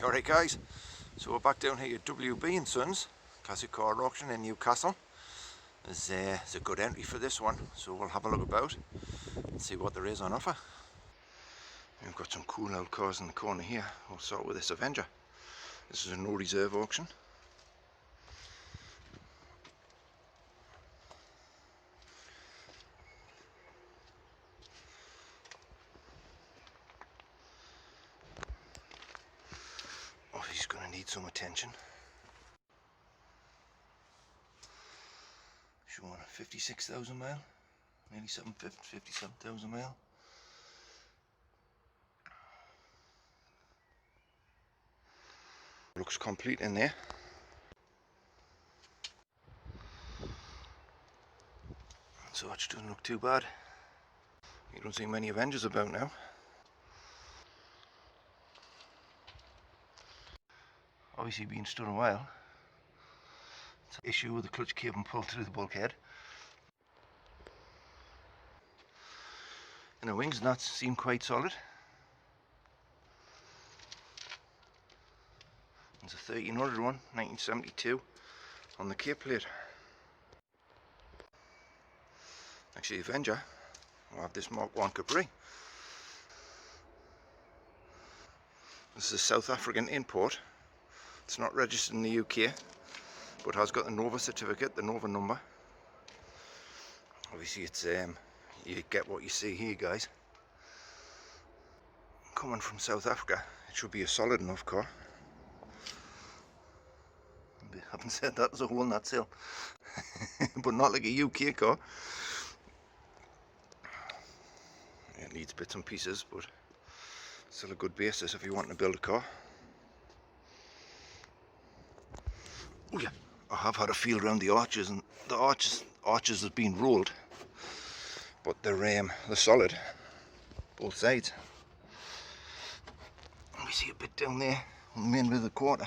You alright guys? So we're back down here at WB & Sons Classic Car Auction in Newcastle. There's a good entry for this one, so we'll have a look about and see what there is on offer. We've got some cool old cars in the corner here. We'll start with this Avenger. This is a no reserve auction. Oh, he's going to need some attention. Showing 56,000 mile, nearly 57,000 mile. Looks complete in there. So it doesn't look too bad. You don't see many Avengers about now. Obviously being stood a while. It's an issue with the clutch cable pulled through the bulkhead. And the wings and that seem quite solid. It's a 1300 one, 1972 on the Cape plate. Actually Avenger will have this Mark 1 Capri. This is a South African import. It's not registered in the UK, but has got the Nova certificate, the Nova number. Obviously it's you get what you see here guys. Coming from South Africa, it should be a solid enough car. I haven't said that, there's a hole in that sill. But not like a UK car. It needs bits and pieces, but still a good basis if you want to build a car. Oh yeah, I have had a feel around the arches, and the arches have been rolled, but they're solid, both sides. We see a bit down there on the main bit of the quarter.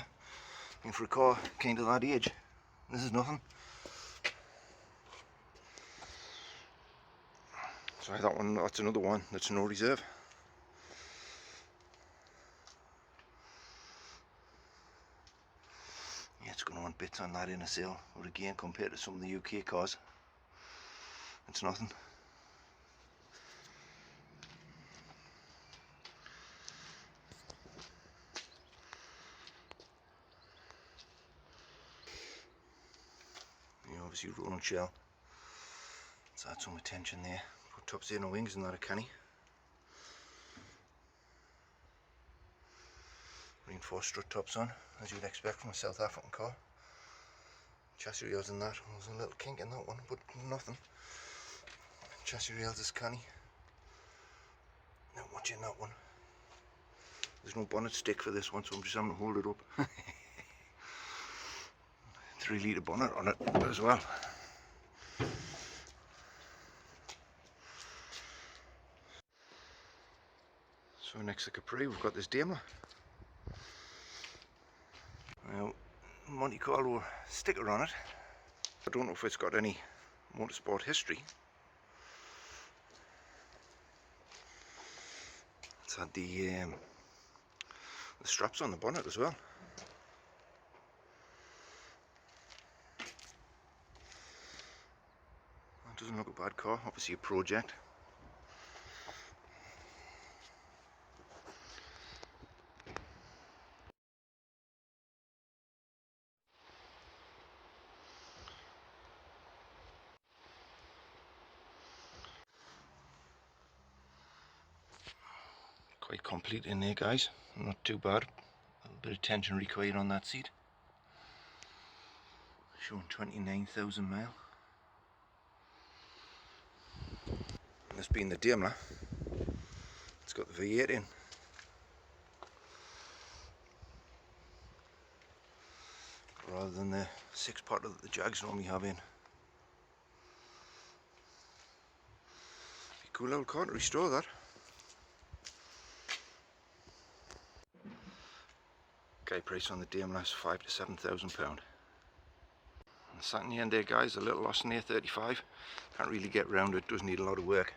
And for a car kind of that age, this is nothing. Sorry, that one, that's another one that's no reserve. Yeah, it's going to want bits on that inner sill, but again, compared to some of the UK cars, it's nothing. Obviously rolling shell. Let's add some attention there. Put top zero wings and that a canny. Reinforced strut tops on, as you'd expect from a South African car. Chassis rails in that. There's a little kink in that one, but nothing. Chassis rails is canny. Not much in that one. There's no bonnet stick for this one, so I'm just having to hold it up. 3 litre bonnet on it as well. So next to Capri we've got this Daimler. Now Monte Carlo sticker on it. I don't know if it's got any motorsport history. It's had the straps on the bonnet as well. Doesn't look a bad car, obviously a project. Quite complete in there guys, not too bad. A little bit of tension required on that seat. Showing 29,000 mile. This being the Daimler, it's got the V8 in. Rather than the 6-potter that the Jags normally have in. Be a cool old car to restore that. Guy price on the Daimler is £5,000 to £7,000. Sat in the end there guys, a little lost in there, 35. Can't really get round it, does need a lot of work.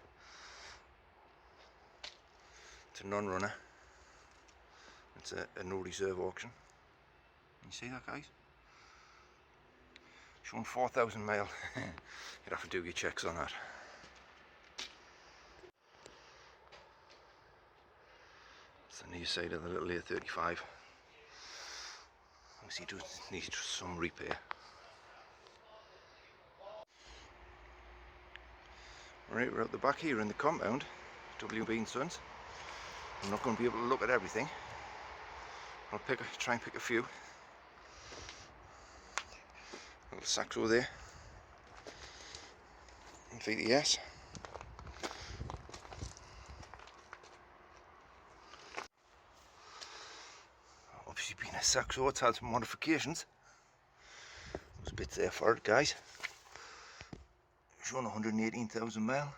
It's a non-runner. It's a no reserve auction. You see that, guys? Showing 4,000 mile. You'd have to do your checks on that. It's the near side of the little A35. Obviously it does need some repair. Right, we're out the back here in the compound, WB & Sons. I'm not going to be able to look at everything. I'll try and pick a few. Little Saxo there. And VTS. Obviously being a Saxo, it's had some modifications. There's bits there for it, guys. Showing 118,000 mile.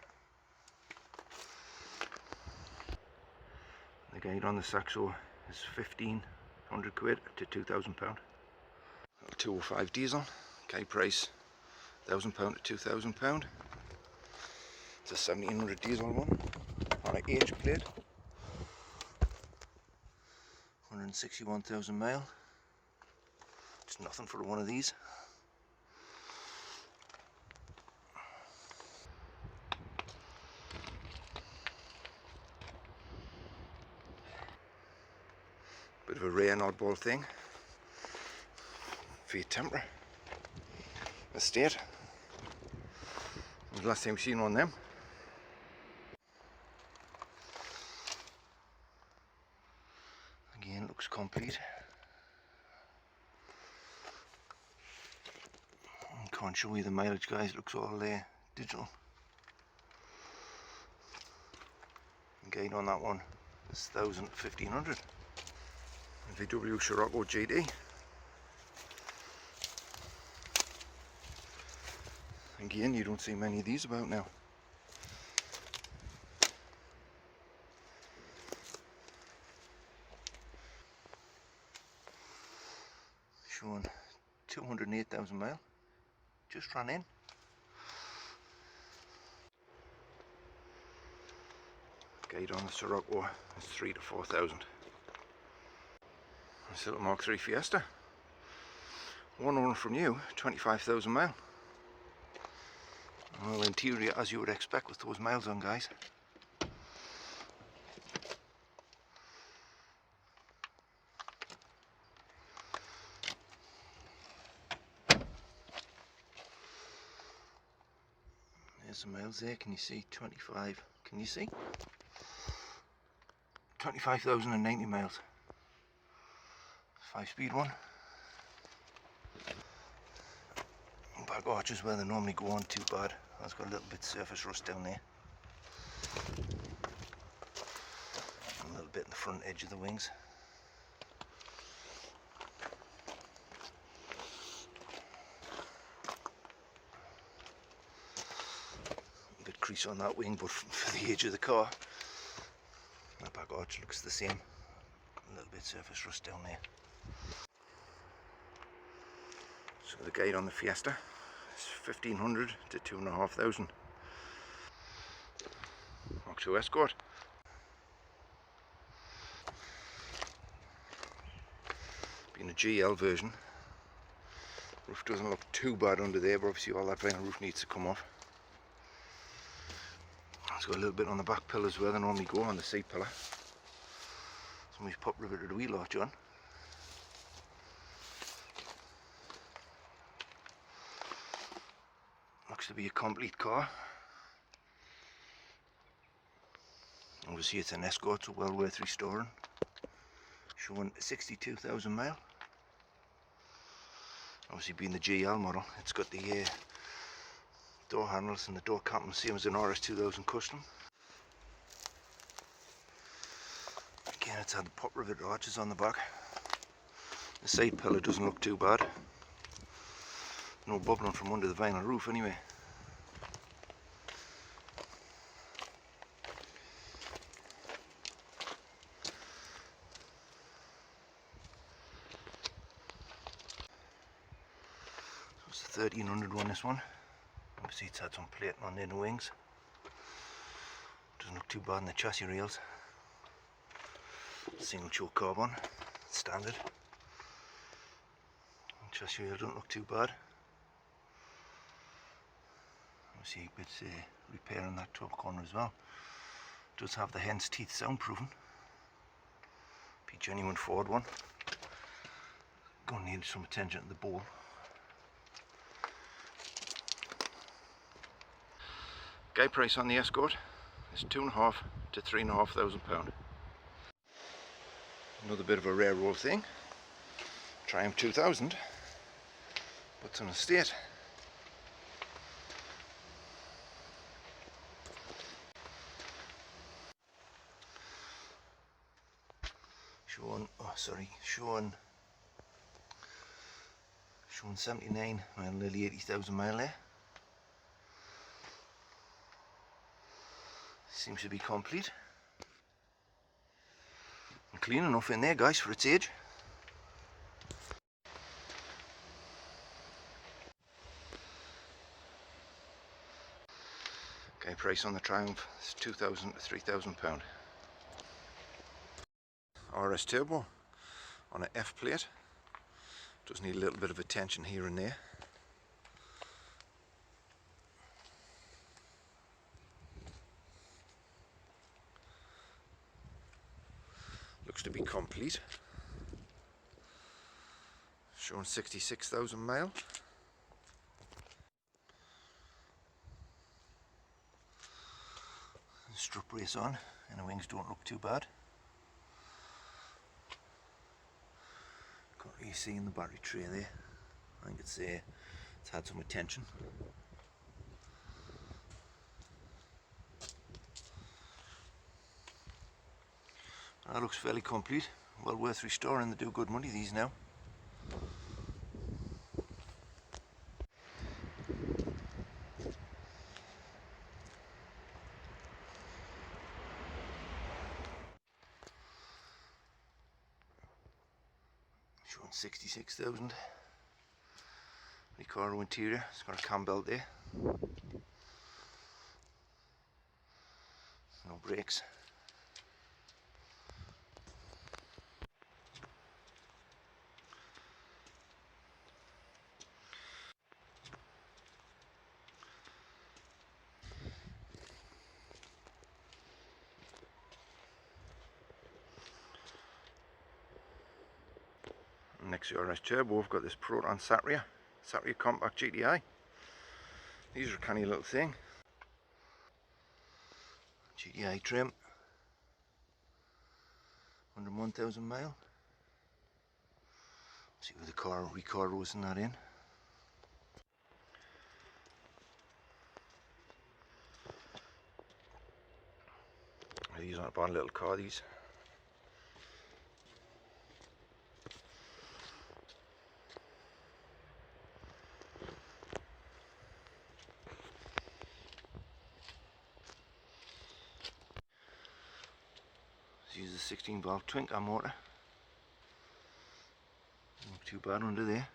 The guide on the Saxo is 1,500 quid to £2,000. 205 diesel, guide price £1,000 to £2,000. It's a 1700 diesel one on an H plate. 161,000 mile. It's nothing for one of these. Bit of a rare and oddball thing. For your temper estate. When was the last time you've seen one of them? Again, looks complete. Can't show you the mileage, guys. It looks all digital. The guide on that one is 1,500. VW Scirocco GT. Again, you don't see many of these about now. Showing 208,000 mile. Just ran in. Guide on the Scirocco is 3,000 to 4,000. This little Mark III Fiesta. One owner from you, 25,000 mile. Well, interior as you would expect with those miles on, guys. There's the miles there, can you see? 25, can you see? 25,090 miles. 5-speed one. Back arches where they normally go on too bad. That's got a little bit of surface rust down there. A little bit in the front edge of the wings. A bit crease on that wing, but for the age of the car, that back arch looks the same. A little bit of surface rust down there. So the guide on the Fiesta is 1,500 to 2,500. Mark II Escort. Being a GL version, roof doesn't look too bad under there, but obviously all that vinyl roof needs to come off. It's got a little bit on the back pillars where they normally go on the seat pillar. Somebody's pop riveted a wheel arch on. Looks to be a complete car. Obviously it's an Escort, so well worth restoring. Showing 62,000 mile. Obviously being the GL model, it's got the door handles and the door capping, same as an RS2000 custom. Again, it's had the pop rivet arches on the back. The side pillar doesn't look too bad. No bubbling from under the vinyl roof anyway. So it's the 1,300 one, this one. Obviously it's had some plating on the inner wings. Doesn't look too bad in the chassis rails. Single choke carbon, standard. Chassis wheel don't look too bad. Obviously a bit repair on that top corner as well. Does have the hen's teeth soundproofing. Be a genuine Ford one. Gonna need some attention to the bowl. Guide price on the Escort is £2,500 to £3,500. Another bit of a rare roll thing. Triumph 2000, but it's on estate. Showing 79, well, nearly 80,000 mile there. Seems to be complete. And clean enough in there, guys, for its age. Okay, price on the Triumph is £2,000 to £3,000. RS Turbo on an F plate. Does need a little bit of attention here and there. Looks to be complete. Showing 66,000 mile. Strut brace on, and the wings don't look too bad. Can't really see in the battery tray there. I think it's had some attention. That looks fairly complete. Well worth restoring. They do good money these now. Showing 66,000. Recaro interior. It's got a cam belt there. No brakes. Next to RS Turbo, we've got this Proton Satria Compact GTI. These are a canny little thing. GTI trim, 101,000 mile. See where the car Recaro in that in. These aren't a bad little car, these. This is a 16 valve twin cam motor. Not too bad under there.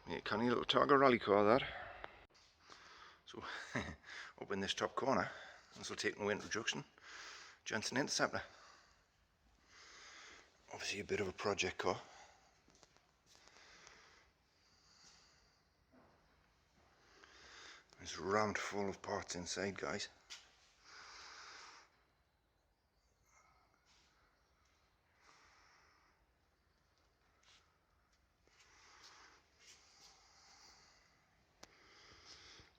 Yeah, canny little Targa rally car that. So up in this top corner, this will take no introduction. Jensen Interceptor. Obviously a bit of a project car. It's rammed full of parts inside, guys.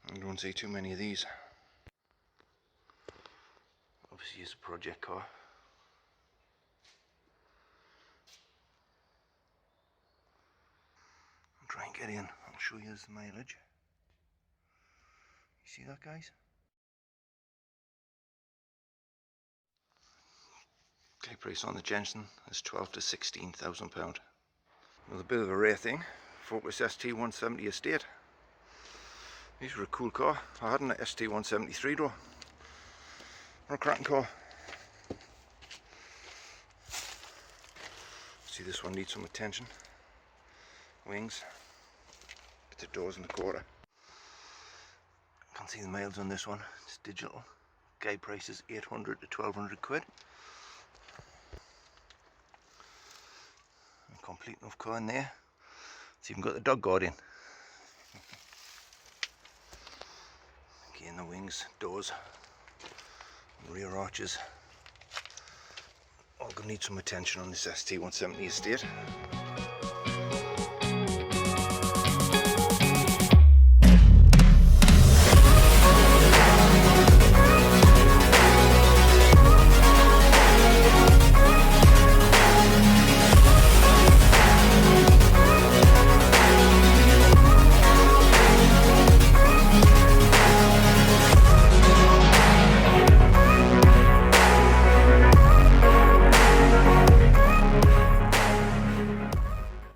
I don't see too many of these. Obviously it's a project car. I'll try and get in. I'll show you the mileage. You see that, guys? Okay, price on the Jensen is £12,000 to £16,000. Another bit of a rare thing. Focus ST170 Estate. These were a cool car. I had an ST173 though. What a cracking car. See, this one needs some attention. Wings. Bit of doors in the quarter. can see the miles on this one. It's digital. Guide price is 800 to 1200 quid. A complete enough car in there. It's even got the dog guard in. Again, the wings, doors, rear arches. All gonna need some attention on this ST170 estate.